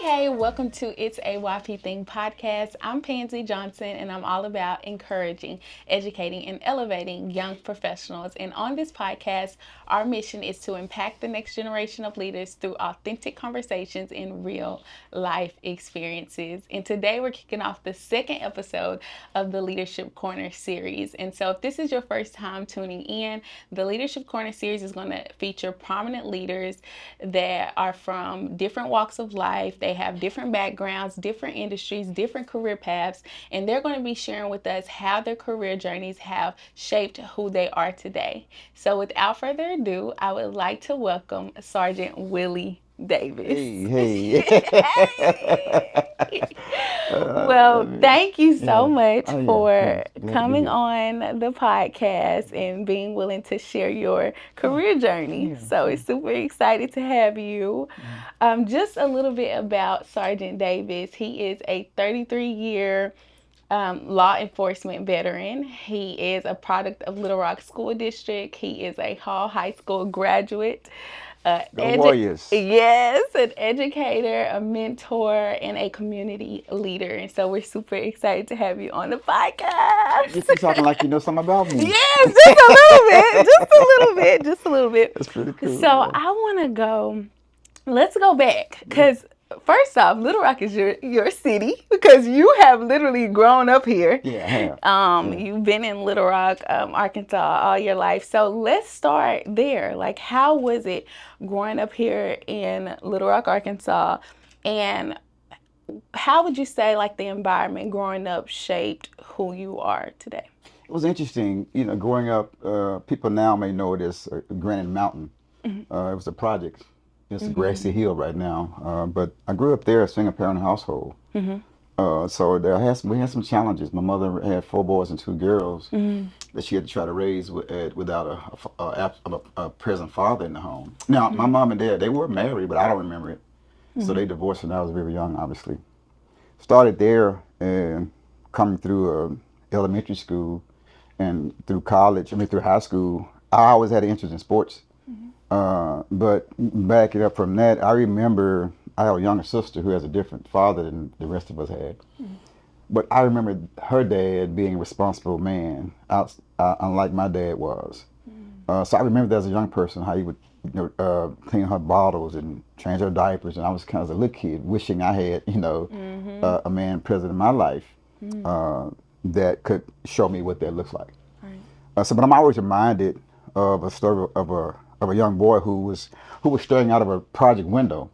Hey, welcome to It's a YP Thing podcast. I'm Pansy Johnson, and I'm all about encouraging, educating, and elevating young professionals. And on this podcast, our mission is to impact the next generation of leaders through authentic conversations and real life experiences. And today we're kicking off the second episode of the Leadership Corner series. And so if this is your first time tuning in, the Leadership Corner series is going to feature prominent leaders that are from different walks of life. They have different backgrounds, different industries, different career paths, and they're going to be sharing with us how their career journeys have shaped who they are today. So without further ado, I would like to welcome Sergeant Willie Davis. Hey. Hey. Well, thank you so much Yeah. for Glad to be coming here. on the podcast and being willing to share your career journey. Yeah. So it's super excited to have you. Yeah. Just a little bit about Sergeant Davis. He is a 33-year law enforcement veteran. He is a product of Little Rock School District. He is a Hall High School graduate. Go Warriors. Yes, an educator, a mentor, and a community leader. And so we're super excited to have you on the podcast. You talking like you know something about me. Yes, just a little bit, just a little bit, just a little bit. That's pretty cool. So Yeah. I want to go. Let's go back because first off, Little Rock is your city because you have literally grown up here. Yeah, I have. Yeah. You've been in Little Rock, Arkansas, all your life. So let's start there. Like, how was it growing up here in Little Rock, Arkansas, and how would you say like the environment growing up shaped who you are today? It was interesting, growing up, people now may know it as Granite Mountain. It was a project. It's a grassy hill right now. But I grew up there, a single parent household. So we had some challenges. My mother had 4 boys and 2 girls that she had to try to raise without a present father in the home. Now, my mom and dad, they were married, but I don't remember it. So they divorced when I was very young, obviously. Started there and coming through elementary school and through college, through high school. I always had an interest in sports. But backing up from that, I remember I have a younger sister who has a different father than the rest of us had. But I remember her dad being a responsible man, unlike my dad was. So I remember that as a young person, how he would clean her bottles and change her diapers. And I was kind of a little kid wishing I had, a man present in my life that could show me what that looks like. Right. But I'm always reminded of a story of a young boy who was staring out of a project window,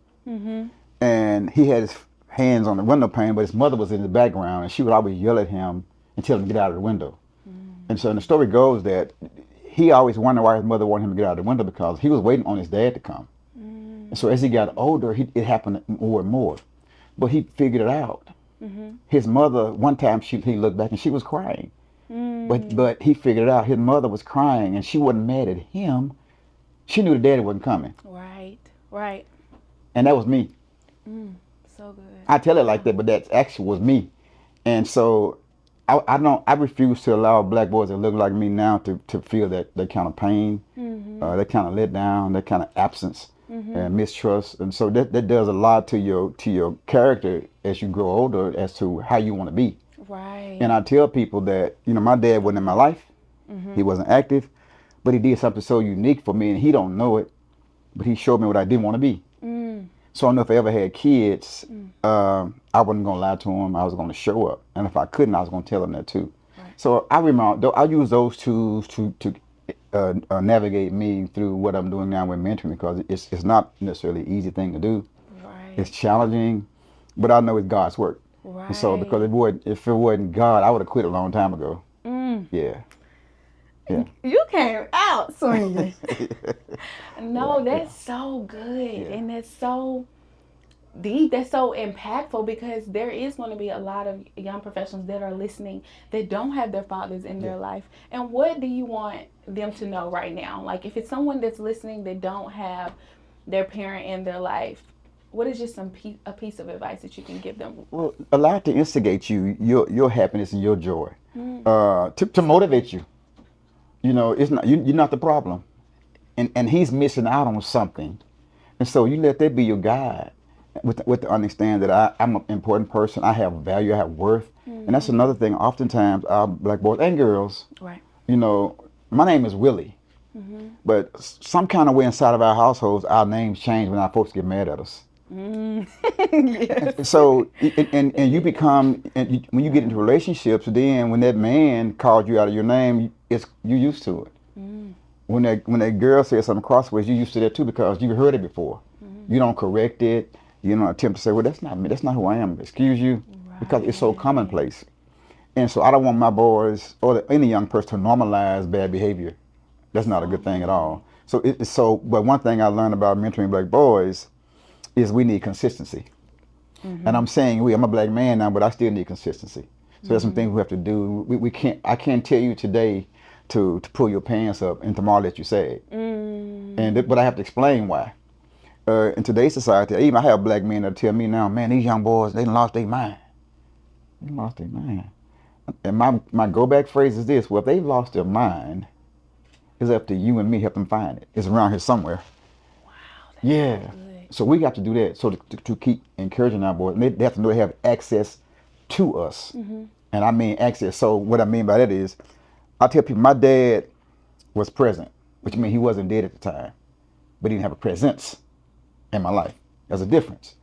and he had his hands on the window pane, but his mother was in the background, and she would always yell at him and tell him to get out of the window. And so the story goes that he always wondered why his mother wanted him to get out of the window because he was waiting on his dad to come. And so as he got older, it happened more and more. But he figured it out. His mother, one time he looked back and she was crying. But he figured it out. His mother was crying and she wasn't mad at him. She knew the daddy wasn't coming. Right. And that was me. So good. I tell it like that, but that actually was me. And so I refuse to allow black boys that look like me now to feel that kind of pain, that kind of let down, that kind of absence and mistrust. And so that does a lot to your character as you grow older as to how you want to be. Right. And I tell people that, my dad wasn't in my life. He wasn't active, but he did something so unique for me and he don't know it, but he showed me what I didn't want to be. So I know if I ever had kids, I wasn't going to lie to them. I was going to show up. And if I couldn't, I was going to tell them that too. Right. So I remember, I use those tools to navigate me through what I'm doing now with mentoring because it's not necessarily an easy thing to do. Right. It's challenging, but I know it's God's work. Right. And so because if it wasn't God, I would have quit a long time ago. Yeah. You came out swinging. No, that's so good. Yeah. And that's so deep. That's so impactful because there is going to be a lot of young professionals that are listening that don't have their fathers in their life. And what do you want them to know right now? Like if it's someone that's listening that don't have their parent in their life, what is just a piece of advice that you can give them? Well, allow it to instigate you, your happiness and your joy, to motivate you. It's not you're not the problem, and he's missing out on something, and so you let that be your guide. with the understand that I'm an important person. I have value. I have worth. And that's another thing. Oftentimes, our black boys and girls, Right. you know, my name is Willie, but some kind of way inside of our households, our names change when our folks get mad at us. Yes. So, and you become, when you get into relationships, then when that man calls you out of your name, you're used to it. When that girl says something crossways, you're used to that too because you've heard it before. You don't correct it. You don't attempt to say, well, that's not me. That's not who I am. Excuse you, because it's so commonplace. And so I don't want my boys or any young person to normalize bad behavior. That's not a good thing at all. But one thing I learned about mentoring black boys is we need consistency. And I'm saying I'm a black man now, but I still need consistency. So there's some things we have to do. We can't. I can't tell you today to pull your pants up and tomorrow let you say it. But I have to explain why. In today's society, even I have black men that tell me now, man, these young boys, they done lost their mind. They lost their mind. And my go back phrase is this: well, if they've lost their mind, it's up to you and me to help them find it. It's around here somewhere. Wow. Yeah. Good. So we got to do that. So to keep encouraging our boys, they have to know they have access to us. And I mean access. So what I mean by that is, I tell people my dad was present, which means he wasn't dead at the time, but he didn't have a presence in my life. There's a difference.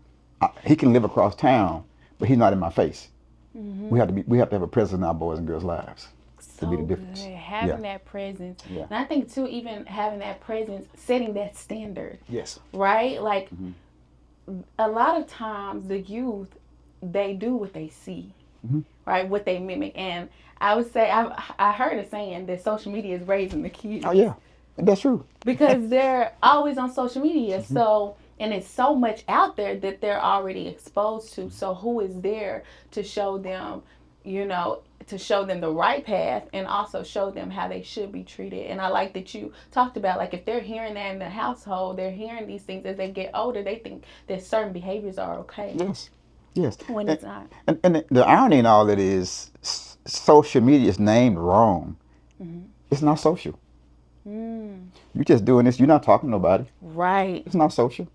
He can live across town, but he's not in my face. We have to have a presence in our boys and girls' lives to be the difference. Good. Having that presence. Yeah. And I think too, even having that presence, setting that standard. Yes. Right? Like a lot of times the youth, they do what they see. Right? What they mimic. And I would say I heard a saying that social media is raising the kids. Oh yeah. That's true. Because they're always on social media. So and it's so much out there that they're already exposed to. So who is there to show them, to show them the right path and also show them how they should be treated. And I like that you talked about, like, if they're hearing that in the household, they're hearing these things as they get older, they think that certain behaviors are okay. Yes. When it's not. And the irony in all that is social media is named wrong. It's not social. You're just doing this. You're not talking to nobody. Right. It's not social.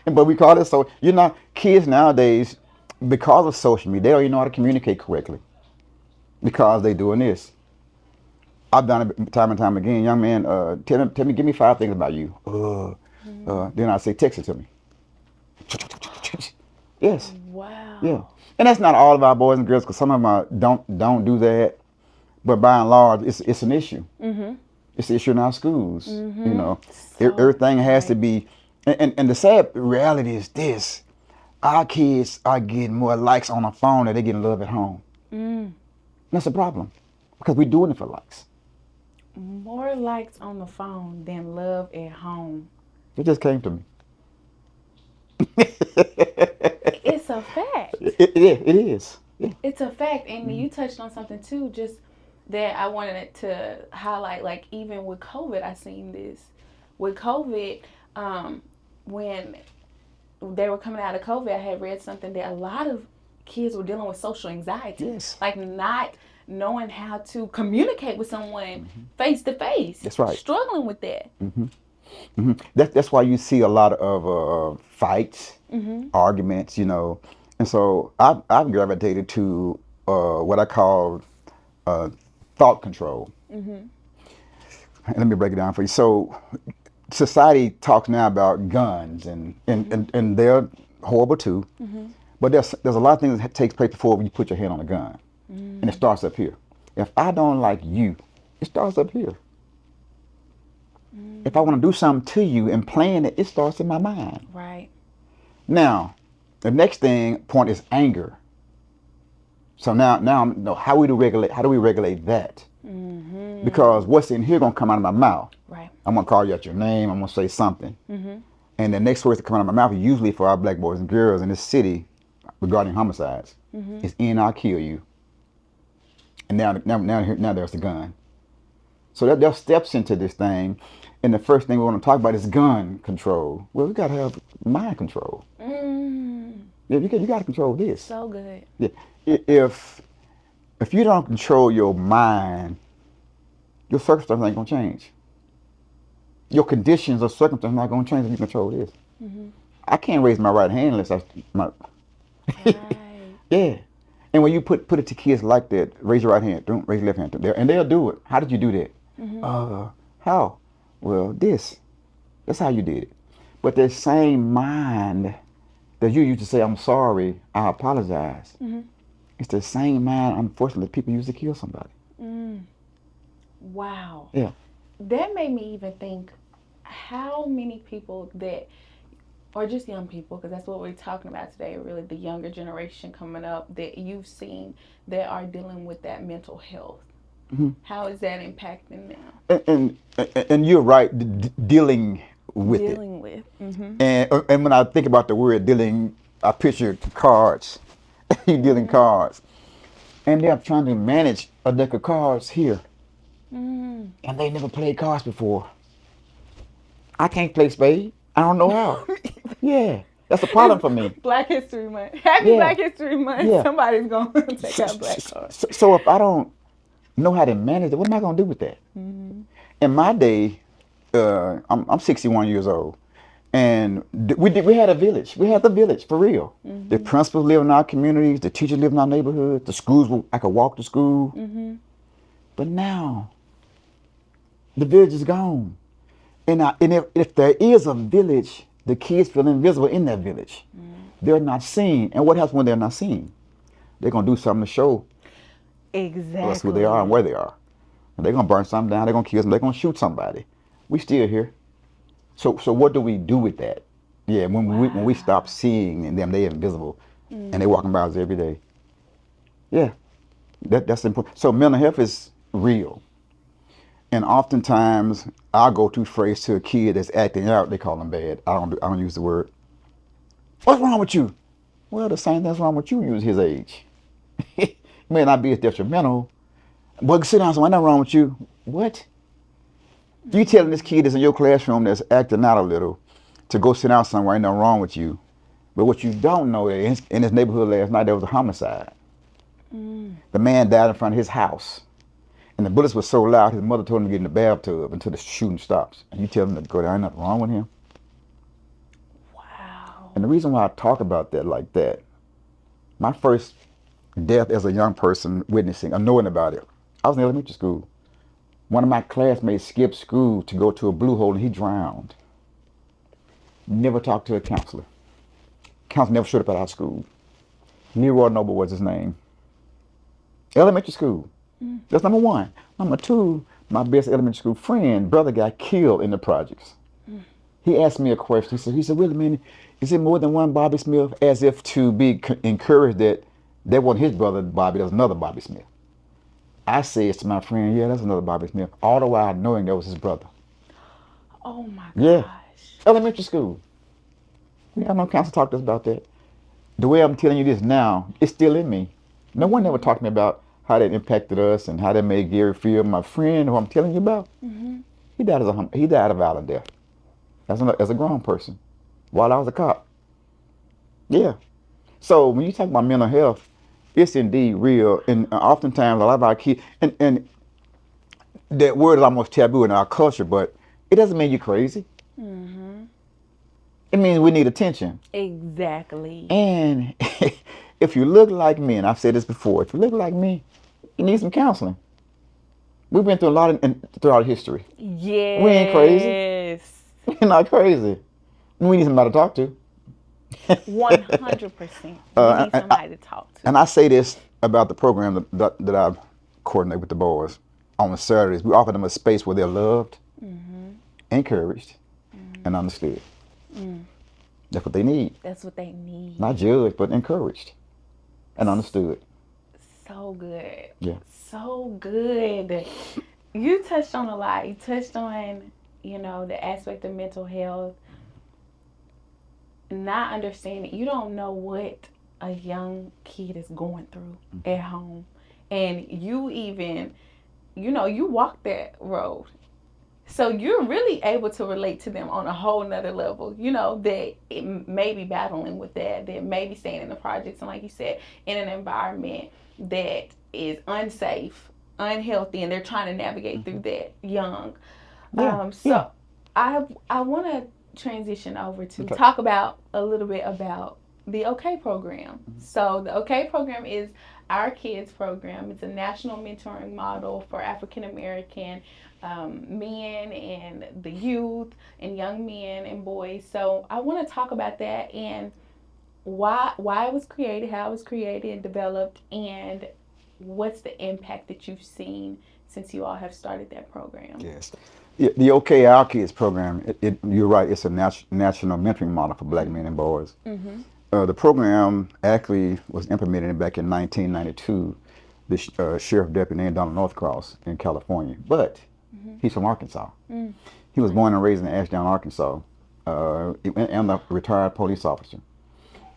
But we call it so. Kids nowadays, because of social media, they don't even know how to communicate correctly because they doing this. I've done it time and time again. Young man, tell me, give me 5 things about you. Then I say, text it to me. Yes. Wow. Yeah. And that's not all of our boys and girls, because some of them don't do that. But by and large, it's an issue. It's an issue in our schools. Everything has to be. And the sad reality is this: our kids are getting more likes on the phone than they getting love at home. That's a problem, because we're doing it for likes. More likes on the phone than love at home. It just came to me. It's a fact. It is. Yeah. It's a fact. And you touched on something too, just that I wanted to highlight. Like, even with COVID, I seen this. With COVID, when they were coming out of COVID, I had read something that a lot of kids were dealing with social anxiety. Yes. Like, not knowing how to communicate with someone face to face. That's right. Struggling with that. That's why you see a lot of fights, arguments, And so I've gravitated to what I call thought control. Let me break it down for you. So society talks now about guns, and they're horrible too. But there's a lot of things that takes place before you put your hand on a gun. And it starts up here. If I don't like you, it starts up here. If I want to do something to you and plan it, it starts in my mind. Right. Now, the next point is anger. So now how do we regulate that? Because what's in here gonna come out of my mouth. Right. I'm gonna call you out your name. I'm gonna say something. And the next words that come out of my mouth, usually for our black boys and girls in this city regarding homicides, is I'll kill you. And now there's the gun. So there's steps into this thing. And the first thing we want to talk about is gun control. Well, we got to have mind control. Yeah, you got to control this. So good. Yeah. If you don't control your mind, your circumstances ain't going to change. Your conditions or circumstances are not going to change if you control this. I can't raise my right hand unless my Right. yeah. And when you put it to kids like that, raise your right hand, don't raise your left hand, and they'll do it. How did you do that? How? Well, this. That's how you did it. But that same mind that you used to say, I'm sorry, I apologize. It's the same mind, unfortunately, people use to kill somebody. Wow. Yeah. That made me even think how many people that, or just young people, because that's what we're talking about today, really the younger generation coming up that you've seen that are dealing with that mental health. How is that impacting them? And you're right, dealing with it. Dealing with. And when I think about the word dealing, I picture cards. You dealing cards. And they're trying to manage a deck of cards here. And they never played cards before. I can't play spade. I don't know how. Yeah. That's a problem for me. Black History Month. Happy Yeah. Black History Month. Yeah. Somebody's going to take out black cards. So if I don't know how to manage it, what am I going to do with that? In my day, I'm 61 years old, and we had a village. We had the village for real. The principals live in our communities. The teachers live in our neighborhoods. The schools, I could walk to school. But now, the village is gone. And if there is a village, the kids feel invisible in that village. They're not seen. And what happens when they're not seen? They're going to do something to show us who they are and where they are. And they're going to burn something down. They're going to kill somebody. They're going to shoot somebody. We still here. So what do we do with that? Yeah, when we stop seeing them, they're invisible. And they're walking by us every day. Yeah, that's important. So mental health is real. And oftentimes, our go-to phrase to a kid that's acting out, they call them bad. I don't use the word. What's wrong with you? Well, the same thing's wrong with you. Use his age. It may not be as detrimental. But sit down, so ain't nothing wrong with you. What? You telling this kid that's in your classroom that's acting out a little to go sit down somewhere, ain't nothing wrong with you. But what you don't know is in his neighborhood last night there was a homicide. The man died in front of his house. And the bullets were so loud, his mother told him to get in the bathtub until the shooting stops. And you tell him to go there, ain't nothing wrong with him. Wow. And the reason why I talk about that like that, my first death as a young person witnessing or knowing about it, I was in elementary school. One of my classmates skipped school to go to a blue hole and he drowned. Never talked to a counselor. Counselor never showed up at our school. Leroy Noble was his name. Elementary school. That's number one. Number two, my best elementary school friend, brother got killed in the projects. He asked me a question. He said, Willie, man, is it more than one Bobby Smith? As if to be encouraged that wasn't his brother Bobby, that was another Bobby Smith. I said to my friend, yeah, that's another Bobby Smith, all the while knowing that was his brother. Oh my gosh. Yeah. Elementary school. We have no counselor talk to us about that. The way I'm telling you this now, it's still in me. No one ever talked to me about how that impacted us and how that made Gary feel. My friend who I'm telling you about, he died of violent death as a grown person while I was a cop. Yeah. So when you talk about mental health, it's indeed real. And oftentimes a lot of our kids, and that word is almost taboo in our culture, but it doesn't mean you're crazy. It means we need attention. Exactly. And if you look like me, and I've said this before, if you look like me, you need some counseling. We've been through a lot throughout history. Yes. We ain't crazy. We're not crazy. We need somebody to talk to. 100%. We need somebody to talk to. And I say this about the program that I coordinate with the boys on Saturdays. We offer them a space where they're loved, encouraged, and understood. That's what they need. That's what they need. Not judged, but encouraged and understood. So good. Yeah. So good. You touched on a lot. You touched on, the aspect of mental health. Not understanding. You don't know what a young kid is going through at home. And you even, you walk that road. So you're really able to relate to them on a whole nother level, that it may be battling with that may be staying in the projects. And like you said, in an environment that is unsafe, unhealthy, and they're trying to navigate through that young. I want to transition over to Okay. talk about a little bit about the OK program. So the OK program is our kids program. It's a national mentoring model for African American men and the youth and young men and boys. So I want to talk about that and why it was created, how it was created and developed, and what's the impact that you've seen since you all have started that program. Yes. Yeah, the OK Our Kids program, you're right, it's a national mentoring model for black men and boys. Mm-hmm. The program actually was implemented back in 1992. The sheriff deputy named Donald Northcross in California, but he's from Arkansas. Mm. He was born and raised in Ashdown, Arkansas, and a retired police officer.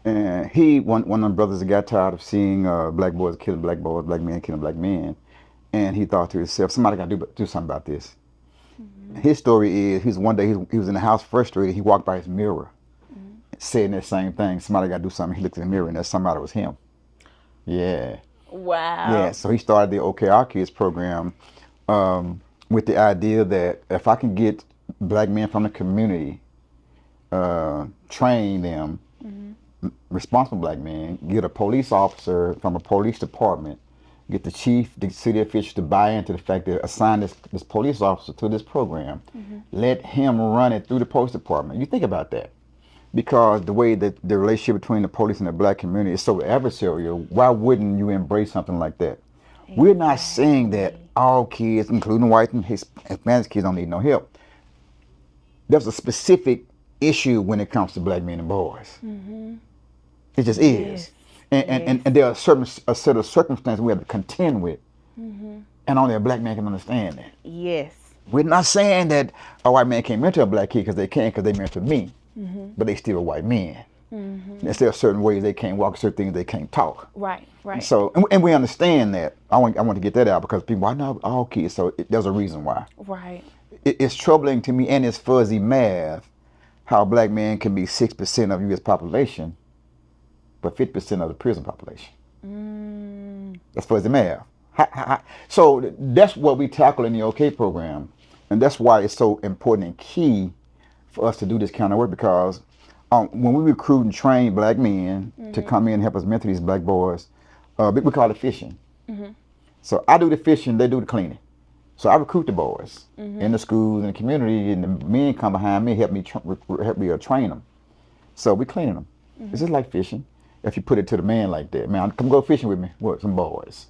And he, one of them brothers that got tired of seeing black boys killing black boys, black men killing black men, and he thought to himself, somebody got to do something about this. His story is, one day he was in the house frustrated. He walked by his mirror, saying that same thing. Somebody got to do something. He looked in the mirror, and that somebody was him. Yeah. Wow. Yeah. So he started the OK Our Kids program with the idea that if I can get black men from the community, train them, responsible black men, get a police officer from a police department, get the chief, the city officials to buy into the fact that assign this police officer to this program, let him run it through the police department. You think about that. Because the way that the relationship between the police and the black community is so adversarial, why wouldn't you embrace something like that? Exactly. We're not saying that all kids, including white and Hispanic kids, don't need no help. There's a specific issue when it comes to black men and boys. It just is. And there are a set of circumstances we have to contend with. And only a black man can understand that. Yes. We're not saying that a white man can't mentor a black kid because they mentor me. But they still white men. There's still certain ways they can't walk, certain things they can't talk. Right, right. So, and we understand that. I want to get that out because people, why not all kids? So there's a reason why. Right. It's troubling to me, and it's fuzzy math, how black men can be 6% of U.S. population, but 50% of the prison population. That's fuzzy math. So that's what we tackle in the OK program, and that's why it's so important and key for us to do this kind of work, because when we recruit and train black men to come in and help us mentor these black boys, we call it fishing. So I do the fishing, they do the cleaning. So I recruit the boys in the schools and the community, and the men come behind me, help me train them. So we cleaning them. It's just like fishing. If you put it to the man like that, man, come go fishing with me, with some boys.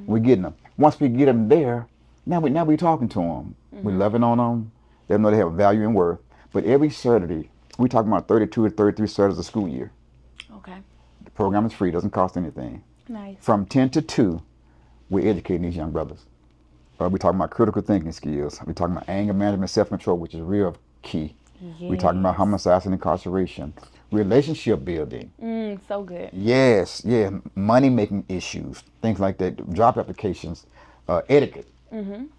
We getting them. Once we get them there, now we talking to them. We loving on them. They know they have value and worth. But every Saturday, we talking about 32 or 33 Saturdays a school year. Okay. The program is free, doesn't cost anything. Nice. From 10 to 2, we're educating these young brothers. We're talking about critical thinking skills. We're talking about anger management, self-control, which is real key. Yes. We're talking about homicide and incarceration, relationship building. So good. Yes, yeah, money-making issues, things like that, job applications, etiquette.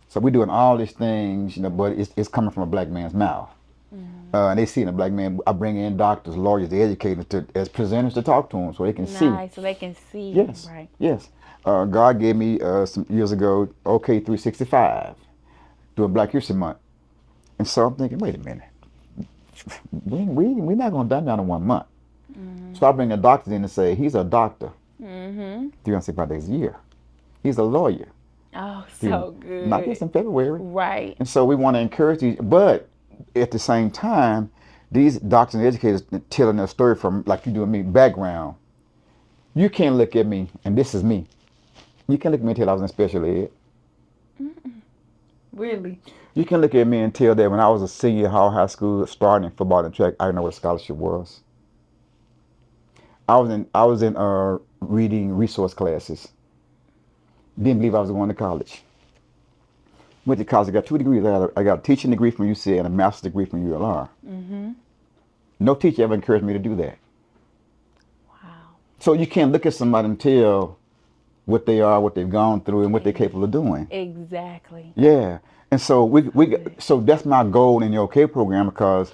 So we're doing all these things, but it's coming from a black man's mouth. And they see in a black man. I bring in doctors, lawyers, the educators as presenters to talk to them, so they can see. Nice, so they can see. Yes, right. Yes. God gave me some years ago, OK 365, during Black History Month, and so I'm thinking, wait a minute, we're not going to die down in 1 month. So I bring the doctors in and say, he's a doctor, 365 days a year. He's a lawyer. Oh, so good. Not just in February. Right. And so we want to encourage these, but at the same time, these doctors and educators telling their story from, like you do with me, background. You can't look at me, and this is me. You can't look at me until I was in special ed. Really? You can look at me and tell that when I was a senior in high school, starting in football and track, I didn't know what a scholarship was. I was in reading resource classes. Didn't believe I was going to college. Went to college. I got 2 degrees. I got a teaching degree from UCA and a master's degree from ULR. No teacher ever encouraged me to do that. Wow. So you can't look at somebody and tell what they are, what they've gone through, and what they're capable of doing. Exactly. Yeah. And so so that's my goal in the OK program, because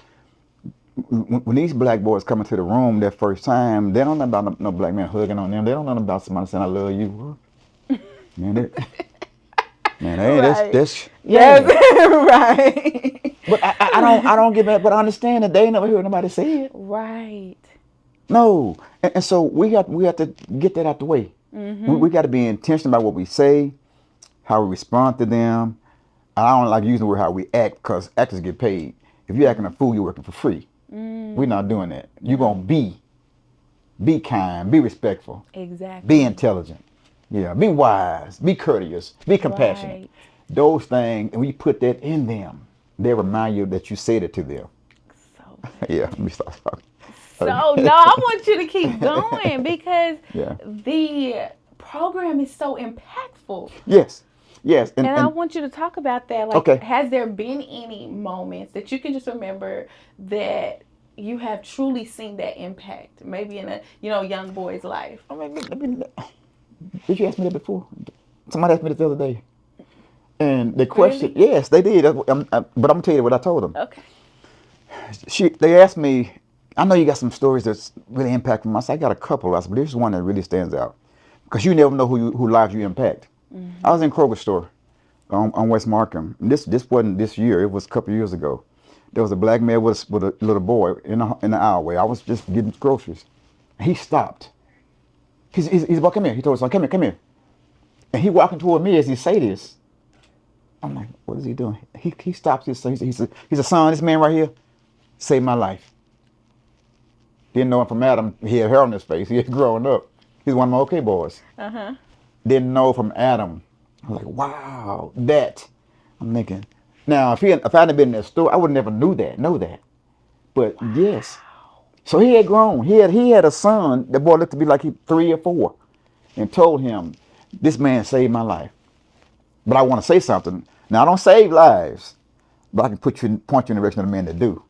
when these black boys come into the room that first time, they don't know about no black man hugging on them. They don't know about somebody saying, I love you. Man, Man, hey, Right. that's Yes. yeah. Right. But I don't get mad, but I understand that they ain't never heard nobody say it. Right. No. And so we have to get that out the way. We got to be intentional about what we say, how we respond to them. I don't like using the word how we act because actors get paid. If you're acting a fool, you're working for free. We're not doing that. You're gonna be kind, be respectful, be Exactly. intelligent, yeah, be wise, be courteous, be compassionate. Right. Those things, and we put that in them, they remind you that you said it to them. So Yeah, good. let me stop talking. So no, I want you to keep going because Yeah. the program is so impactful. Yes. Yes. And I want you to talk about that. Like, Okay. has there been any moments that you can just remember that you have truly seen that impact? Maybe in a young boy's life. Did you ask me that before? Somebody asked me this the other day. And the question, Really? yes, they did. But I'm gonna tell you what I told them. Okay. They asked me, I know you got some stories that's really impactful. I said, I got a couple. I said, but there's one that really stands out because you never know who lives you impact. I was in Kroger store on West Markham. And this wasn't this year. It was a couple years ago. There was a black man with a little boy in the aisleway. I was just getting groceries. He stopped. He's about, come here. He told us, come here, come here. And he walking toward me as he say this. I'm like, what is he doing? He stops his son. He's a son. This man right here saved my life. Didn't know him from Adam. He had hair on his face. He had grown up. He's one of my okay boys. Didn't know from Adam. I was like, wow, that. I'm thinking. Now, if I hadn't been in that store, I would never know that. But yes. So he had grown. He had a son. The boy looked to be like he 3 or 4, and told him, this man saved my life. But I want to say something. Now, I don't save lives, but I can point you in the direction of the men that do.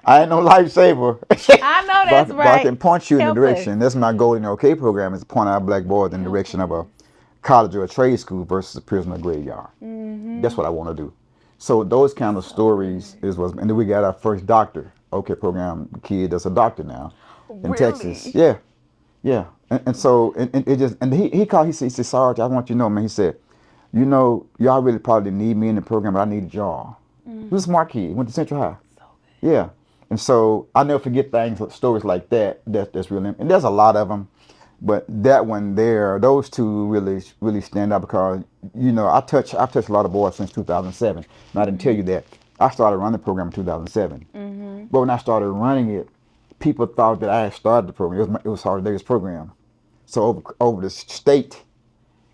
I ain't no lifesaver. I know that's But I right. can point you in the Help direction. us. That's my goal in the OK program, is to point out black boys in the direction of a college or a trade school versus a prison or graveyard. That's what I want to do. So those kind of stories is what, and then we got our first doctor OK program kid that's a doctor now in Texas. Really? Yeah, yeah. And so and it just, and he called. He said, Sarge, I want you to know, man. He said, y'all really probably need me in the program, but I need y'all. He was a smart kid. He went to Central High. So Yeah. And so I never forget stories like that. That's really, and there's a lot of them, but that one there, those two really stand out because I've touched a lot of boys since 2007. And I didn't tell you that I started running the program in 2007. But when I started running it, people thought that I had started the program. It was our latest program. So over the state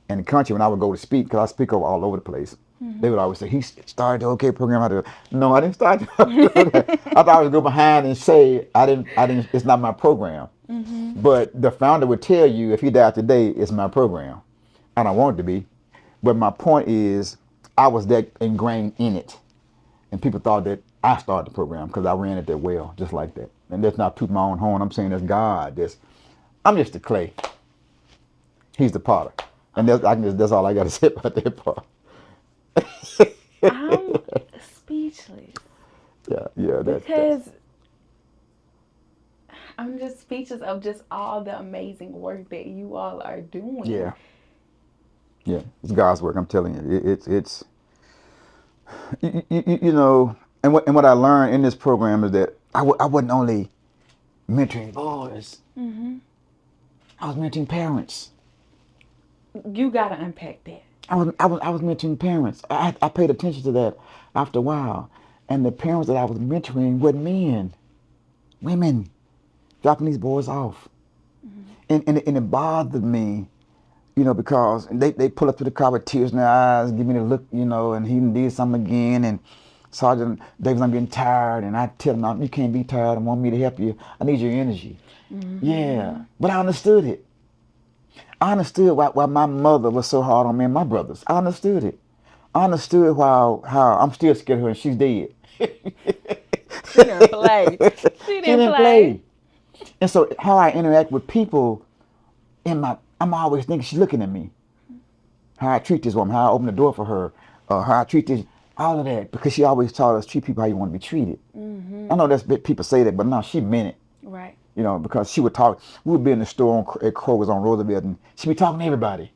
and the country, when I would go to speak, because I speak all over the place, they would always say, he started the OK program. No, I didn't start the program. I thought I would go behind and say, I didn't, it's not my program. But the founder would tell you, if he died today, it's my program. I don't want it to be. But my point is, I was that ingrained in it. And people thought that I started the program because I ran it that well, just like that. And that's not toot my own horn. I'm saying that's God. I'm just the clay. He's the potter. And that's all I got to say about that part. I'm speechless Yeah. because I'm just speechless of just all the amazing work that you all are doing. Yeah. It's God's work. I'm telling you, it's and what I learned in this program is that I wasn't only mentoring boys. I was mentoring parents. You gotta unpack that. I was mentoring parents. I paid attention to that after a while, and the parents that I was mentoring were men, women, dropping these boys off, and it bothered me, because they pull up to the car with tears in their eyes, give me the look, and he did something again, and Sergeant Davis, I'm getting tired, and I tell him, you can't be tired. I want me to help you. I need your energy. Yeah, but I understood it. I understood why my mother was so hard on me and my brothers. I understood it. I understood how I'm still scared of her and she's dead. She didn't play. She didn't play. And so how I interact with people, I'm always thinking she's looking at me. How I treat this woman, how I open the door for her, how I treat this, all of that, because she always taught us treat people how you want to be treated. I know people say that, but no, she meant it. Right. Because she would talk. We would be in the store at Kroger's on Roosevelt, and she'd be talking to everybody.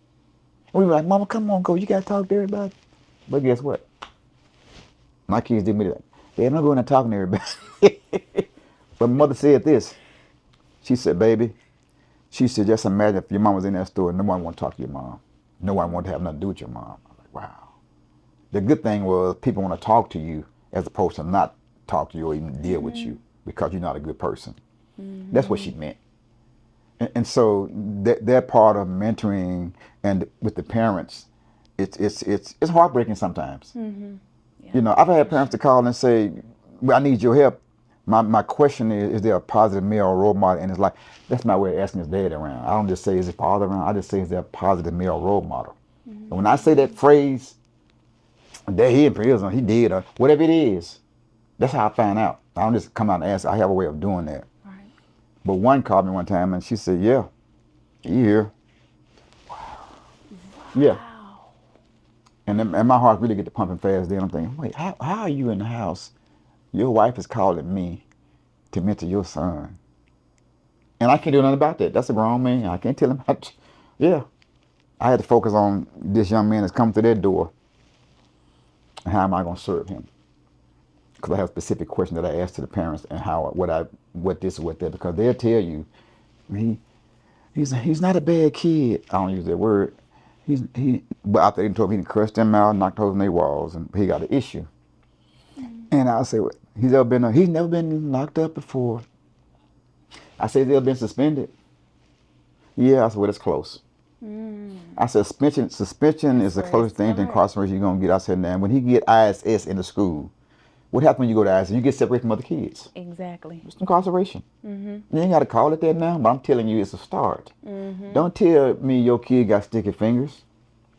And we were like, Mama, come on, go. You got to talk to everybody. But guess what? My kids did me that. They I'm not going to talking to everybody. But mother said this. She said, baby, she said, just imagine if your mom was in that store and no one want to talk to your mom. No one want to have nothing to do with your mom. I was like, wow. The good thing was people want to talk to you as opposed to not talk to you or even deal with you because you're not a good person. That's what she meant. And so that part of mentoring and with the parents, it's heartbreaking sometimes. Yeah, You know, I've had parents to call and say, well, I need your help. My question is there a positive male role model? And it's like, that's my way of asking his dad around. I don't just say, is his father around? I just say, is there a positive male role model? And when I say that phrase, that he in prison, he did, or whatever it is, that's how I find out. I don't just come out and ask. I have a way of doing that. right. But one called me one time and she said, yeah, he here. Yeah. Wow. And my heart really get to pumping fast then. I'm thinking, wait, how are you in the house? Your wife is calling me to mentor your son. And I can't do nothing about that. That's a grown man. I can't tell him how to. Yeah. I had to focus on this young man that's come through that door. And how am I going to serve him? Because I have specific questions that I ask to the parents and what this and what that. Because they'll tell you, he's not a bad kid. I don't use that word. But after they told me he cursed them out, knocked holes in their walls, and he got an issue. And I say, well, he's never been locked up before. I said, he's ever been suspended? Yeah, I said, well, that's close. I said, suspension is the closest thing to incarceration you're going to get. I said, now, when he get ISS in the school, what happens when you go to ISS? You get separated from other kids. Exactly. It's incarceration. You ain't got to call it that now, but I'm telling you, it's a start. Don't tell me your kid got sticky fingers.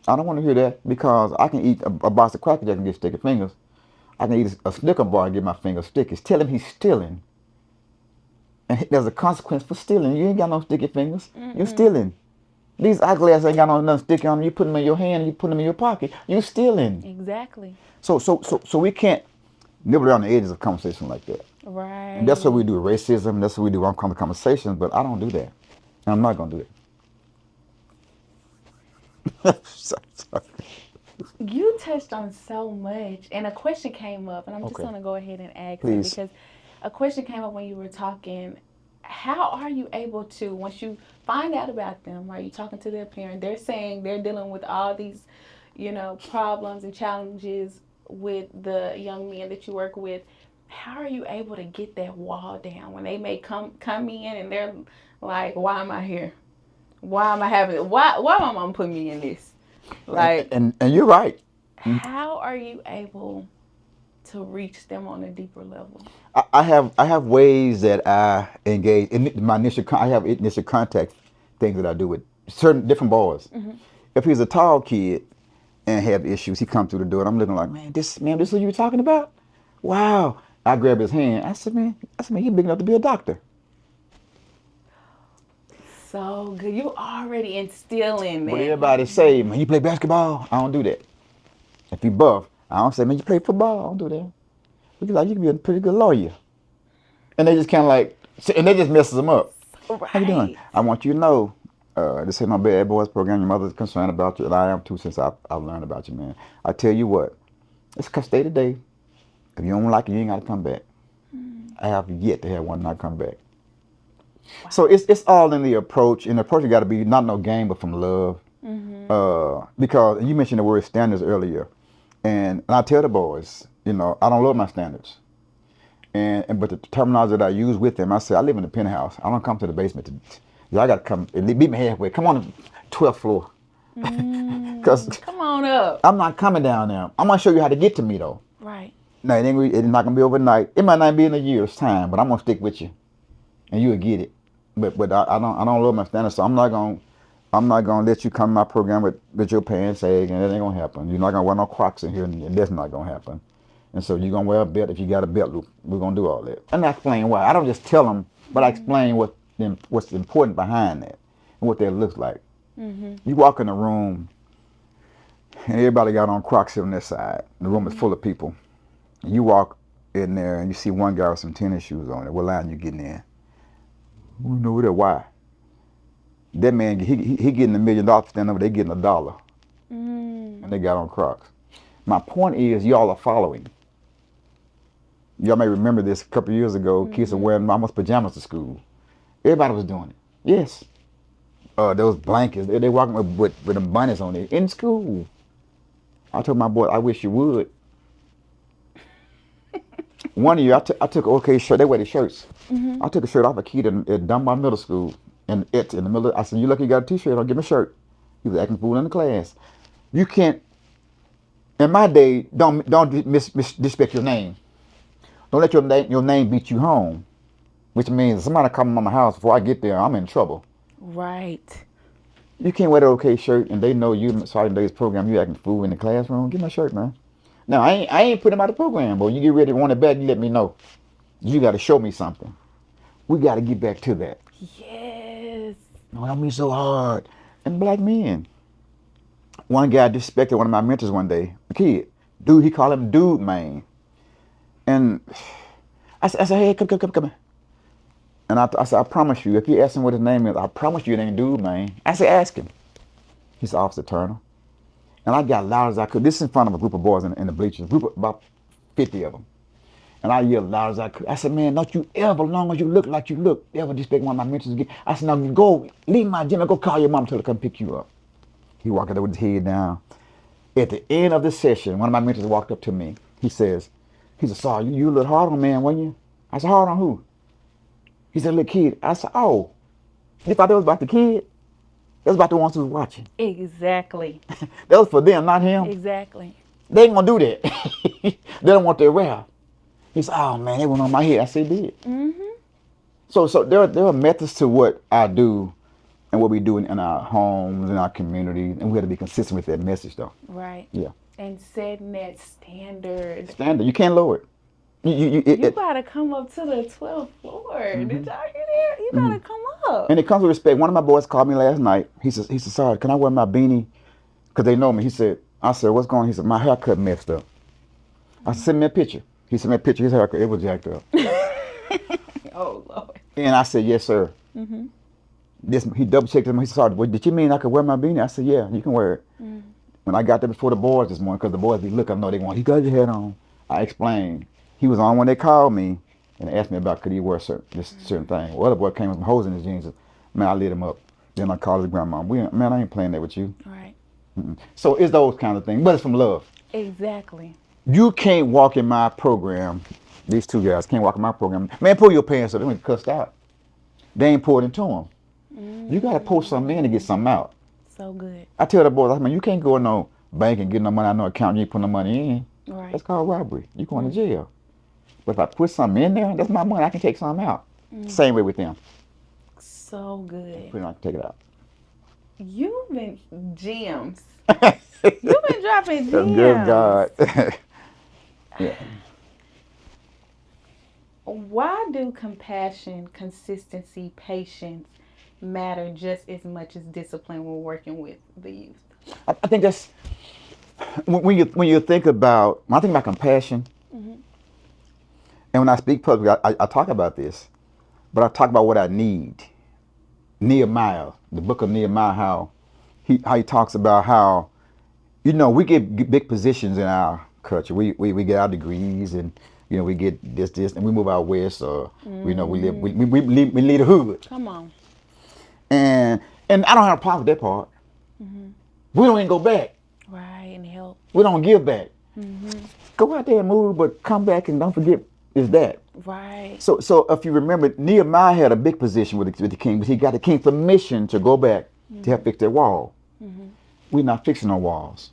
I don't want to hear that because I can eat a box of Cracker Jack and get sticky fingers. I can eat a Snicker bar and get my fingers sticky. Tell him he's stealing. And there's a consequence for stealing. You ain't got no sticky fingers. You're stealing. These eyeglasses ain't got nothing sticky on them. You put them in your hand, you put them in your pocket. You're stealing. Exactly. So we can't nibble around the edges of conversation like that. Right. And that's what we do with racism. That's what we do with uncomfortable conversations. But I don't do that. And I'm not going to do that. Sorry. You touched on so much, and a question came up, and I'm just Okay. going to go ahead and ask Please. it because a question came up when you were talking. How are you able to, once you find out about them, are you talking to their parent? They're saying they're dealing with all these, problems and challenges with the young men that you work with. How are you able to get that wall down when they may come in and they're like, why am I here? Why am I having it? Why my mom put me in this? Like, And you're right. how are you able to reach them on a deeper level? I have ways that I engage in my I have initial contact things that I do with certain different boys. If he's a tall kid and have issues, he comes through the door and I'm looking like, this is what you were talking about? Wow. I grab his hand. I said, man, he's big enough to be a doctor. So good. You already instilling that. What everybody say, man, you play basketball? I don't do that. If you buff, I don't say, man, you play football? I don't do that. Because like, you can be a pretty good lawyer. And they just kind of like, and they just messes them up. Right. How you doing? I want you to know, this is my Bad Boys program. Your mother's concerned about you, and I am too since I've learned about you, man. I tell you what, it's stay today. If you don't like it, you ain't got to come back. I have yet to have one not come back. Wow. So it's all in the approach, and the approach got to be not no game, but from love. Because you mentioned the word standards earlier, and I tell the boys, I don't love my standards. But the terminology that I use with them, I say, I live in the penthouse. I don't come to the basement. Y'all got to come and meet me halfway. Come on to the 12th floor. Because come on up. I'm not coming down there. I'm going to show you how to get to me, though. Right. No, it's not going to be overnight. It might not be in a year's time, but I'm going to stick with you. And you'll get it. But I don't love my standards, so I'm not going to let you come to my program with your pants sagging, and that ain't going to happen. You're not going to wear no Crocs in here, and that's not going to happen. And so you're going to wear a belt if you got a belt loop. We're going to do all that. And I explain why. I don't just tell them, but I explain what's important behind that and what that looks like. You walk in a room, and everybody got on Crocs on their side. The room is full of people. And you walk in there, and you see one guy with some tennis shoes on it. What line you getting in? You know that why. That man, he getting $1 million for standing over, they getting $1. Mm. and they got on Crocs. My point is, y'all are following. Y'all may remember this a couple of years ago. Kids were wearing mama's pajamas to school. Everybody was doing it. Yes. Those blankets, they walking with them bunnies on it in school. I told my boy, I wish you would. One year, I took an OK shirt. They wear the shirts. I took a shirt off a kid at Dunbar Middle School, and it's in the middle. I said, "You lucky you got a T-shirt. I'll give me a shirt." He was acting fool in the class. You can't. In my day, don't disrespect your name. Don't let your name beat you home. Which means somebody come to my house before I get there, I'm in trouble. Right. You can't wear the OK shirt, and they know you Sergeant Day's program. You acting fool in the classroom. Give me a shirt, man. Now I ain't putting him out of the program, but when you get ready to want it back, you let me know. You got to show me something. We got to get back to that. Yes. No, don't be so hard. And black men. One guy disrespected one of my mentors one day, a kid. Dude, he called him dude, man. And I said, hey, come. And I said, I promise you, if you ask him what his name is, I promise you it ain't dude, man. I said, ask him. He's Officer Turner. And I got loud as I could. This is in front of a group of boys in the bleachers, a group of about 50 of them. And I yelled loud as I could. I said, man, don't you ever, long as you look like you look, ever disrespect one of my mentors again. I said, now go, leave my gym and go call your mom till her come pick you up. He walked out with his head down. At the end of the session, one of my mentors walked up to me. He said, sorry, you a little hard on man, weren't you? I said, hard on who? He said, little kid. I said, oh, you thought that was about the kid? That was about the ones who was watching. Exactly. That was for them, not him. Exactly. They ain't gonna do that. They don't want their rap. He said, oh man, they went on my head. I said, did. So there are methods to what I do and what we do in our homes, in our community, and we have to be consistent with that message, though. Right. Yeah. And setting that standard. You can't lower it. You gotta come up to the 12th floor. Did y'all hear that? You gotta come up. And it comes with respect. One of my boys called me last night. He said, sorry, can I wear my beanie? Because they know me. I said, what's going on? He said, my haircut messed up. I said, send me a picture. He sent me a picture of his haircut. It was jacked up. Oh, Lord. And I said, yes, sir. He double checked him. He said, sorry, did you mean I could wear my beanie? I said, yeah, you can wear it. When I got there before the boys this morning, because the boys be looking, I know they want, he got your head on. I explained. He was on when they called me and asked me about could he wear this certain thing. Well, the boy came with some holes in his jeans. Man, I lit him up. Then I called his grandma. Man, I ain't playing that with you. Right. So it's those kind of things, but it's from love. Exactly. You can't walk in my program. These two guys can't walk in my program. Man, pull your pants up. They went cussed out. They ain't poured into them. You got to pour something in to get something out. So good. I tell the boys, I mean, you can't go in no bank and get no money out of no account. You ain't put no money in. Right. That's called robbery. You going to jail. But if I put something in there, that's my money. I can take something out. Same way with them. So good. Put it on, take it out. You've been gems. You've been dropping gems. Good God. Yeah. Why do compassion, consistency, patience matter just as much as discipline when working with the youth? I think that's when you think about, when I think about compassion, and when I speak publicly, I talk about this, but I talk about what I need. Nehemiah, the book of Nehemiah, how he talks about how, we get big positions in our culture. We get our degrees, and we get this, and we move out west, or we lead the hood. Come on. And I don't have a problem with that part. We don't even go back. Right, and help. We don't give back. Go out there and move, but come back and don't forget is that. Right. So if you remember, Nehemiah had a big position with the king, but he got the king's permission to go back to help fix their wall. We're not fixing no walls.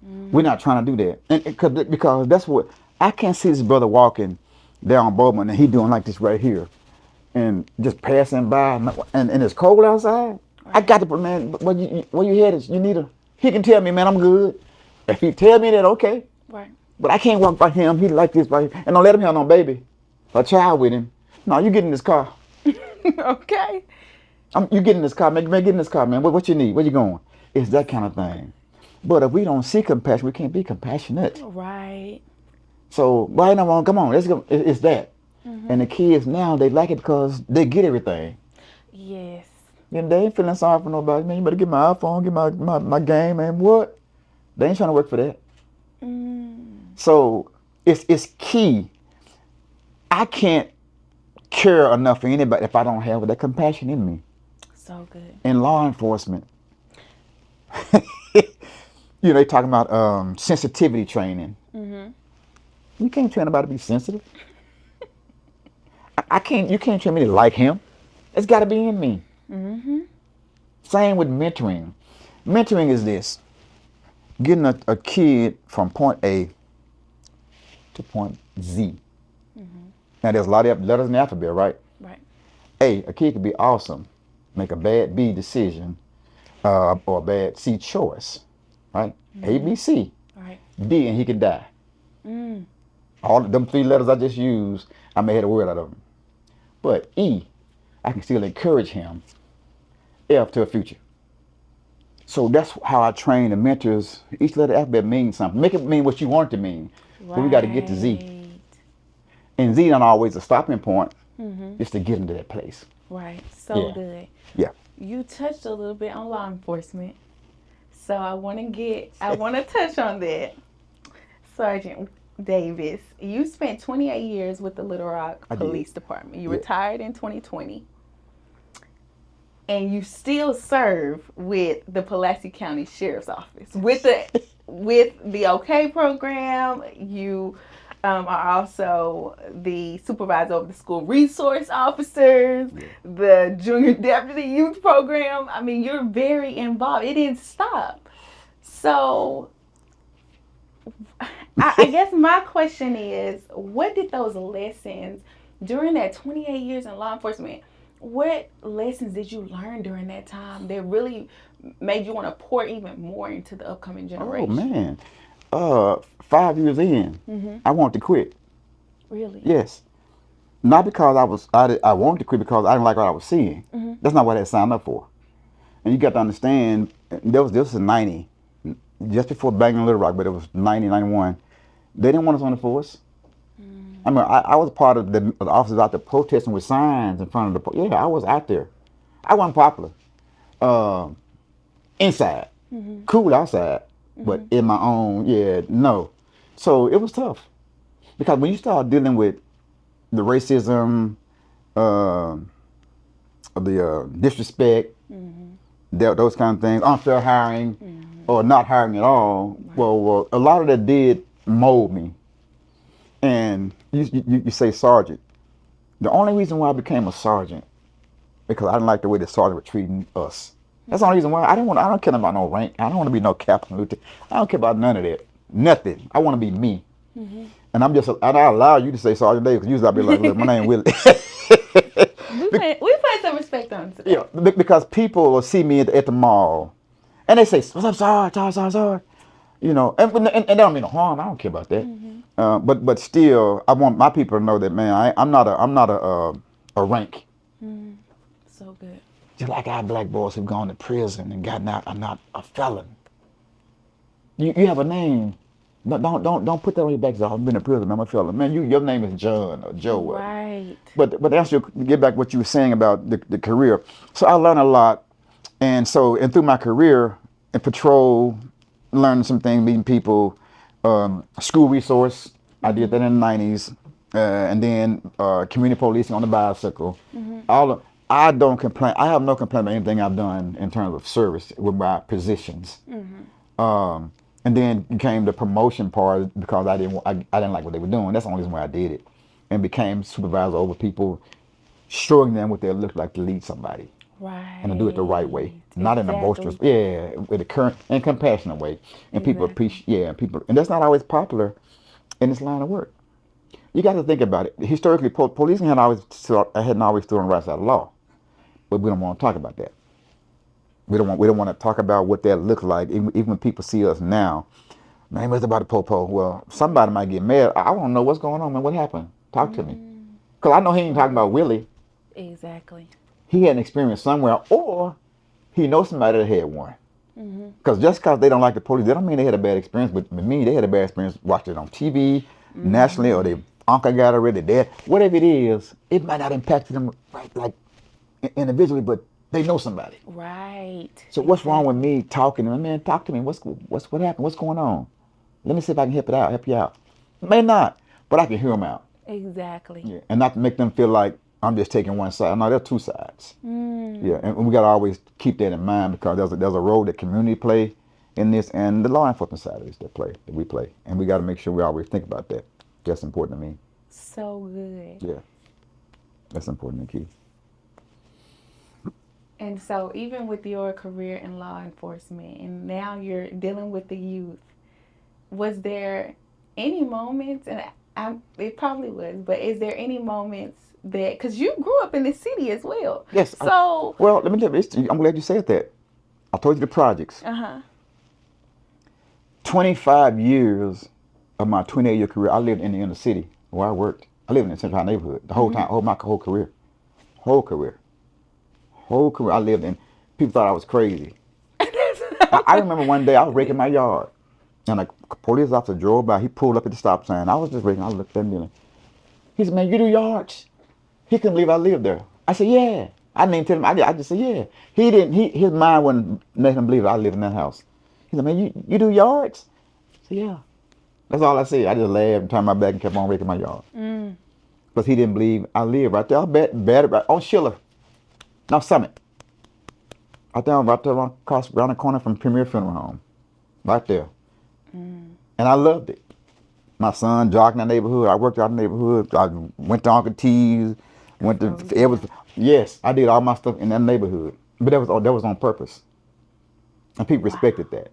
We're not trying to do that. And because that's what, I can't see this brother walking down Bowman and he doing like this right here and just passing by and it's cold outside. Right. I got to, man, where you headed? He can tell me, man, I'm good. If he tell me that, okay. Right. But I can't walk by him. He like this right here. And don't let him have no baby, a child with him. No, you get in this car. Okay. You get in this car, man. Get in this car, man. What you need? Where you going? It's that kind of thing. But if we don't see compassion, we can't be compassionate. Right. So, why not? Come on, let's go. It's that. And the kids now, they like it because they get everything. Yes. And they ain't feeling sorry for nobody. Man, you better get my iPhone, get my game, man. What? They ain't trying to work for that. Mm. So it's key. I can't care enough for anybody if I don't have that compassion in me. So good. In law enforcement, they talking about sensitivity training. Mm-hmm. You can't train anybody to be sensitive. I can't. You can't train me to like him. It's got to be in me. Mm-hmm. Same with mentoring. Mentoring is this: getting a kid from point A to point Z. Mm-hmm. Now there's a lot of letters in the alphabet, right? Right. A kid could be awesome, make a bad B decision, or a bad C choice, right? A, Mm-hmm. B, C, Right. D, and he could die. Mm. All of them 3 letters I just used, I made a word out of them. But E, I can still encourage him. F to a future. So that's how I train the mentors. Each letter alphabet means something. Make it mean what you want it to mean. But we got to get to Z. Right. And Z not always a stopping point, Mm-hmm. just to get into that place. Right. So Yeah. good. Yeah. You touched a little bit on law enforcement. So I want to touch on that. Sergeant Davis, you spent 28 years with the Little Rock I did. Police Department. You Yeah. retired in 2020. And you still serve with the Pulaski County Sheriff's Office. With the OK program, you are also the supervisor of the school resource officers, the junior deputy youth program. I mean, you're very involved. It didn't stop. So I guess my question is, what did those lessons during that 28 years in law enforcement, what lessons did you learn during that time that really made you want to pour even more into the upcoming generation? Oh man, 5 years in, Mm-hmm. I wanted to quit. Really? Yes, not because I wanted to quit because I didn't like what I was seeing. Mm-hmm. That's not what I signed up for. And you got to understand, this was in 90, just before banging Little Rock, but it was 90, 91. They didn't want us on the force. I mean, I was part of the officers out there protesting with signs in front of the. Yeah, I was out there. I wasn't popular. Inside, cool outside, but in my own, yeah, no. So it was tough because when you start dealing with the racism, the disrespect, those kind of things, unfair hiring, or not hiring at all. Right. Well, a lot of that did mold me. And you say sergeant. The only reason why I became a sergeant because I didn't like the way the sergeant was treating us. That's the only reason why I don't care about no rank. I don't want to be no captain, lieutenant. I don't care about none of that. Nothing. I want to be me. And I allow you to say Sergeant Davis because usually I'll be like, look, my name Willie. We put some respect on today. Yeah, because people will see me at the mall, and they say, "What's up, Sarge? You know, and they don't mean no harm. I don't care about that. But still, I want my people to know that, man, I'm not a rank. So good. Just like our black boys who've gone to prison and gotten out are not a felon. You have a name. No, don't put that on your back. I've been in prison. I'm a felon. Man, your name is John or Joe. Right. But to get back what you were saying about the career. So I learned a lot, and through my career in patrol, learning some things, meeting people, school resource. I did that in the 90s, and then community policing on the bicycle. I don't complain. I have no complaint about anything I've done in terms of service with my positions. And then came the promotion part because I didn't like what they were doing. That's the only reason why I did it, and became supervisor over people, showing them what they look like to lead somebody. Right. And to do it the right way, not in a boisterous, with a current and compassionate way. And people appreciate, and that's not always popular in this line of work. You got to think about it. Historically, policing hadn't always stood on the right side of the law, but we don't want to talk about that. We don't want to talk about what that looks like, even when people see us now. Man, what's about the popo? Well, somebody might get mad. I want to know what's going on, man. What happened? Talk to me, because I know he ain't talking about Willie. Exactly. He had an experience somewhere, or he knows somebody that had one. Because just because they don't like the police, that don't mean they had a bad experience. But with me, they had a bad experience watching it on TV, nationally, or their uncle got already dead. Whatever it is, it might not impact them like individually, but They know somebody. Right. So what's wrong with me talking to them? Man, talk to me. What happened? What's going on? Let me see if I can help you out. May not, but I can hear them out. Exactly. Yeah, and not to make them feel like I'm just taking one side. No, there are two sides. Yeah, and we gotta always keep that in mind because there's a role that community play in this, and the law enforcement side of this that we play, and we got to make sure we always think about that. That's important to me. So good. Yeah, that's important to keep. And so, even with your career in law enforcement, and now you're dealing with the youth, was there any moments, and it probably was, but is there any moments that, because you grew up in the city as well? Yes. So, well, let me tell you, I'm glad you said that. I told you the projects. 25 years of my 28-year career, I lived in the inner city where I worked. I lived in the central neighborhood the whole time, my whole career. Whole career, I lived in. People thought I was crazy. I remember one day I was raking my yard, and a police officer drove by. He pulled up at the stop sign. I was just raking. I looked at him. He said, "Man, you do yards?" He couldn't believe I lived there. I said, "Yeah." I didn't even tell him. I just said, "Yeah." He didn't. His mind wouldn't make him believe I lived in that house. He said, "Man, you do yards?" I said, "Yeah." That's all I said. I just laughed and turned my back and kept on raking my yard. Because he didn't believe I lived right there. I bet right on Schiller. No, Summit. Right there around the corner from Premier Funeral Home. Right there. And I loved it. My son jogged in the neighborhood. I worked out in the neighborhood. I went to Uncle T's. Went to yes, I did all my stuff in that neighborhood. But that was on purpose. And people respected that.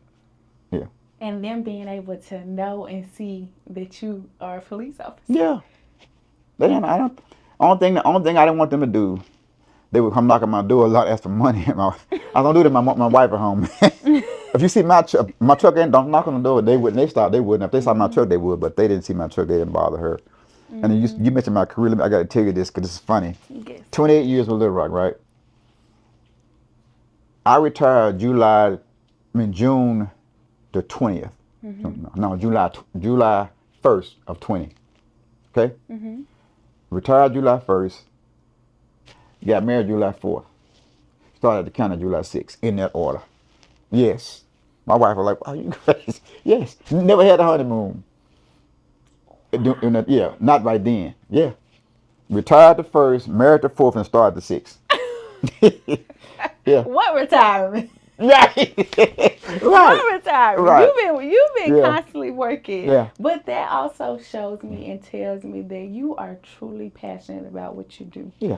Yeah. And them being able to know and see that you are a police officer. Yeah. Only thing I didn't want them to do, they would come knocking my door a lot, ask for money. I don't do that. My wife at home. If you see my truck, and don't knock on the door. They wouldn't. They wouldn't. If they saw my truck, they would. But they didn't see my truck. They didn't bother her. And you mentioned my career. I got to tell you this because this is funny. Yes. 28 years with Little Rock, right? I retired June the 20th. No, July 1st of 20. Okay. Retired July 1st. Got married July 4th. Started the county July 6th, in that order. Yes. My wife was like, "Oh, you crazy?" Yes. Never had a honeymoon. Yeah, not right then. Yeah. Retired the 1st, married the 4th, and started the 6th. Yeah. What retirement? Right. What retirement? Right. You've been constantly working. Yeah. But that also shows me and tells me that you are truly passionate about what you do. Yeah.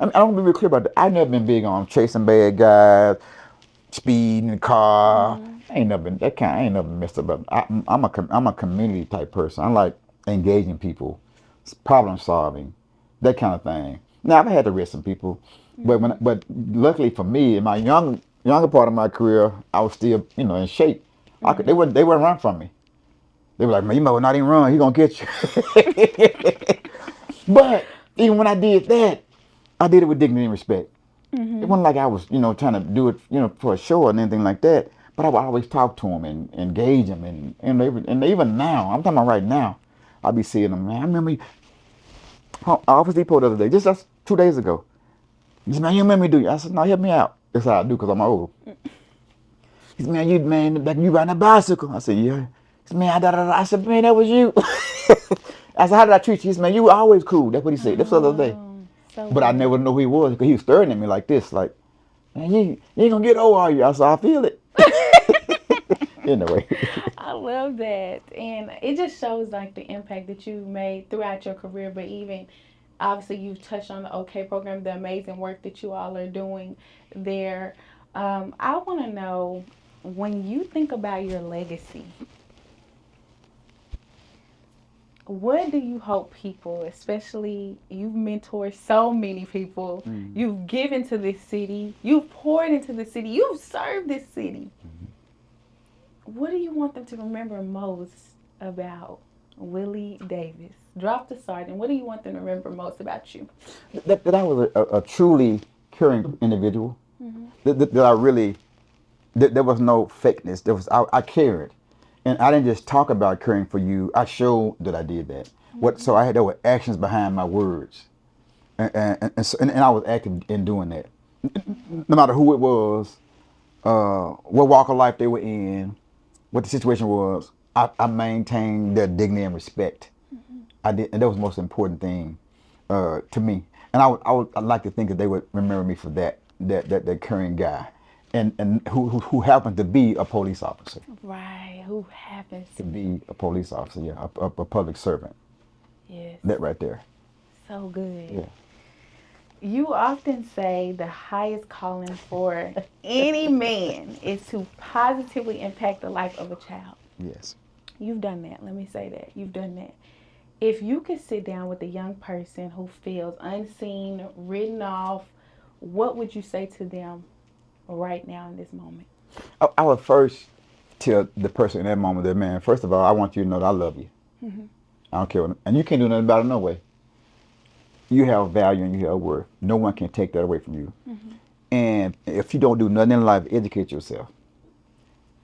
I don't be real clear about that. I've never been big on chasing bad guys, speeding in the car. I ain't never messed up. I'm a community type person. I like engaging people, problem solving, that kind of thing. Now I've had to arrest some people, but luckily for me, in my younger part of my career, I was still in shape. They wouldn't run from me. They were like, "Man, you might not even run. He gonna get you." But even when I did that, I did it with dignity and respect. It wasn't like I was, trying to do it, for a show or anything like that. But I would always talk to them and engage them, and even now, I'm talking about right now, I'll be seeing them. Man, I remember Office Depot the other day, just 2 days ago. He said, "Man, you remember me, do you?" I said, "No, help me out." That's how I do, because I'm old. He said, "Man, like you riding a bicycle." I said, "Yeah." He said, "Man, I said, "Man, that was you." I said, "How did I treat you?" He said, "Man, you were always cool." That's what he said. That's the other day. But I never knew who he was because he was staring at me like this, like, "Man, you ain't gonna get old, are you?" I said, "I feel it." Anyway. I love that. And it just shows like the impact that you've made throughout your career, but even obviously you've touched on the OK program, the amazing work that you all are doing there. I want to know, when you think about your legacy, what do you hope people, especially you've mentored so many people, you've given to this city, you've poured into the city, you've served this city. What do you want them to remember most about Willie Davis? Drop the sergeant. What do you want them to remember most about you? That I was a truly caring individual. That I really, there was no fakeness. I cared. And I didn't just talk about caring for you. I showed that I did that. There were actions behind my words, and I was active in doing that. no matter who it was, what walk of life they were in, what the situation was. I maintained their dignity and respect. I did, and that was the most important thing to me. And I'd like to think that they would remember me for that caring guy, and who happened to be a police officer. Right. Who happens To be a police officer, yeah, a public servant. Yes. That right there. So good. Yeah. You often say the highest calling for any man is to positively impact the life of a child. Yes. You've done that. Let me say that. You've done that. If you could sit down with a young person who feels unseen, written off, what would you say to them right now in this moment? I would first tell the person in that moment that, man, first of all, I want you to know that I love you. I don't care what, and you can't do nothing about it no way. You have value and you have worth. No one can take that away from you. And if you don't do nothing in life, educate yourself.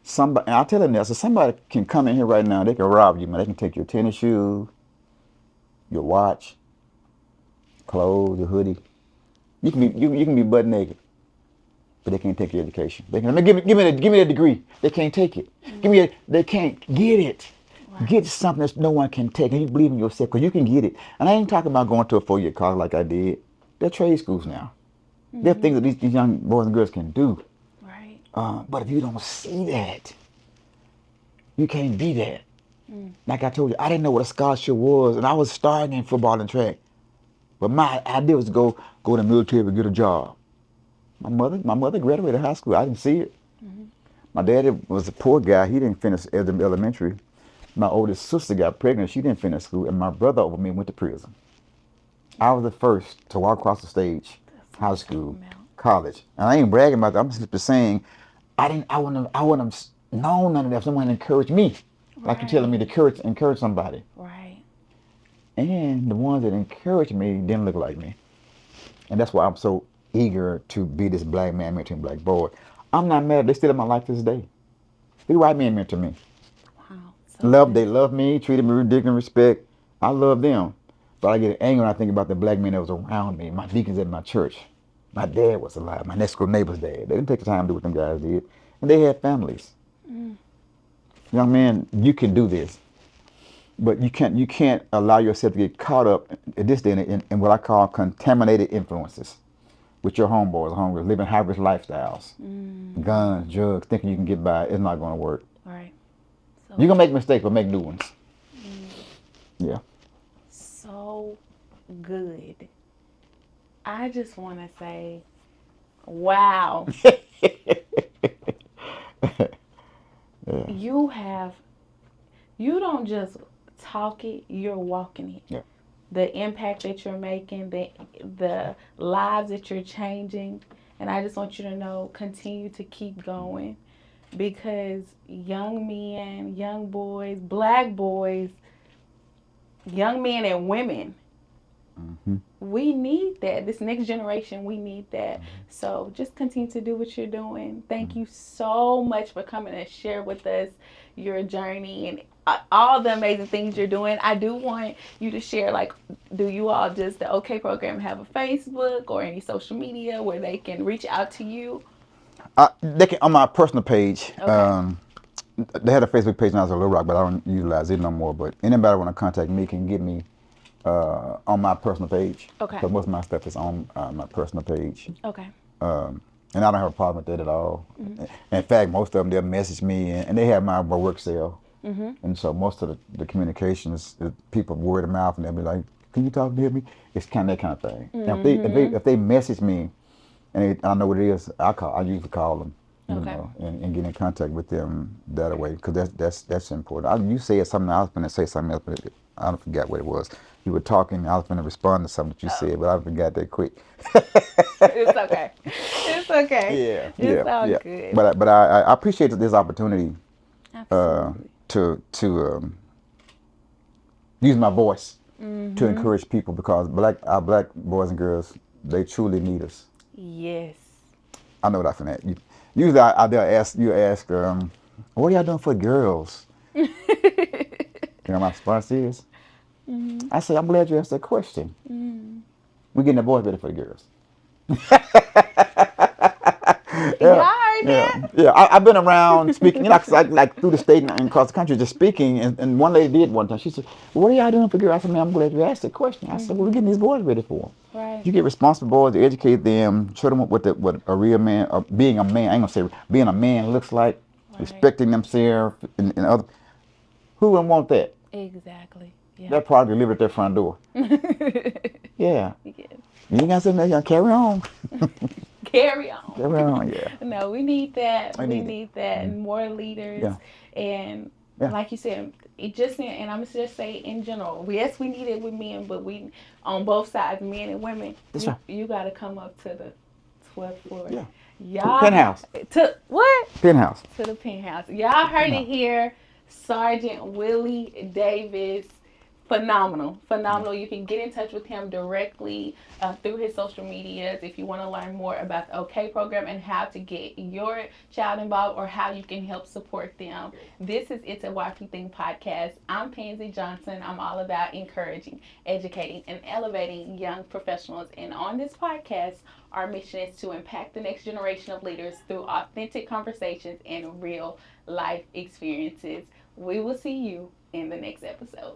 Somebody, and I'll tell them this, so somebody can come in here right now, they can rob you, man. They can take your tennis shoes, your watch, clothes, your hoodie. You can be butt naked, but they can't take your education. They can give me that degree. They can't take it. They can't get it. Right. Get something that no one can take, and you believe in yourself because you can get it. And I ain't talking about going to a 4-year college like I did. They're trade schools now. There are things that these young boys and girls can do. Right. But if you don't see that, you can't be that. Like I told you, I didn't know what a scholarship was, and I was starting in football and track. But my idea was to go to the military and get a job. My mother graduated high school. I didn't see it. My daddy was a poor guy. He didn't finish elementary. My oldest sister got pregnant. She didn't finish school, and my brother over me went to prison. I was the first to walk across the stage, high school, college. And I ain't bragging about that. I'm simply saying, I wouldn't have known none of that if someone encouraged me. Like you're telling me to encourage somebody. Right. And the ones that encouraged me didn't look like me. And that's why I'm so eager to be this black man mentoring black boy. I'm not mad. They still in my life to this day. These white men mentor me. Wow. They love me, treated me with dignity and respect. I love them. But I get angry when I think about the black men that was around me, my deacons at my church. My dad was alive, my next door neighbor's dad. They didn't take the time to do what them guys did. And they had families. Young man, you can do this. But you can't allow yourself to get caught up at this day in what I call contaminated influences with your homeboys, homegirls, living high-risk lifestyles, guns, drugs, thinking you can get by. It's not going to work. Right. So You're going to make mistakes, but make new ones. Yeah. So good. I just want to say, wow. Yeah. You don't just talk it, you're walking it. Yeah. The impact that you're making, the lives that you're changing. And I just want you to know, continue to keep going, because young men, young boys, black boys, young men and women, we need that. This next generation, we need that. So just continue to do what you're doing. Thank you so much for coming and share with us your journey and all the amazing things you're doing. I do want you to share, like, do you all, does the OK program have a Facebook or any social media where they can reach out to you? They can, on my personal page. Okay. They had a Facebook page when I was at Little Rock, but I don't utilize it no more. But anybody want to contact me can get me on my personal page. Okay. Because most of my stuff is on my personal page. Okay. And I don't have a problem with that at all. In fact, most of them, they'll message me, and they have my work cell. And so most of the communications, people word of mouth, and they'll be like, "Can you talk to me?" It's kind of that kind of thing. And if they message me, and I know what it is, I usually call them, you know, and get in contact with them that way, because that's important. You said something, I was going to say something else, but I don't forget what it was. You were talking, I was going to respond to something that you said, but I forgot that quick. It's okay. It's okay. Yeah, It's all yeah. good. But I appreciate this opportunity Absolutely. to use my voice to encourage people, because our black boys and girls, they truly need us. Yes. I know that from that. Usually they'll ask, what are y'all doing for girls? You know, my response is, I say, I'm glad you asked that question. We're getting the boys ready for the girls. Y'all heard that? Yeah. I've been around speaking, you know, 'cause like through the state and across the country just speaking. And one lady did one time. She said, well, "What are y'all doing for girls?" I said, "Man, I'm glad you asked the question." I said, "Well, we're getting these boys ready for them. Right. You get responsible boys, to educate them, show them what a real man, or being a man. I ain't gonna say being a man looks like, Right. respecting themselves and other. Who wouldn't want that? Exactly. Yeah. That product delivered at their front door. Yeah. Yes. You ain't got something that carry on. Carry on. Carry on. Yeah. No, we need that. I We need it. need that. And more leaders. Yeah. And Yeah. like you said, it just, and I'm just say in general, yes, we need it with men, but we on both sides, men and women. That's you, right. You got to come up to the 12th floor. Yeah. Y'all Penthouse. To what? Penthouse. To the penthouse. Y'all heard it here. Sergeant Willie Davis. Phenomenal. You can get in touch with him directly through his social medias if you want to learn more about the OK program and how to get your child involved or how you can help support them. This is It's a YP Thing podcast. I'm Pansy Johnson. I'm all about encouraging, educating, and elevating young professionals. And on this podcast, our mission is to impact the next generation of leaders through authentic conversations and real life experiences. We will see you in the next episode.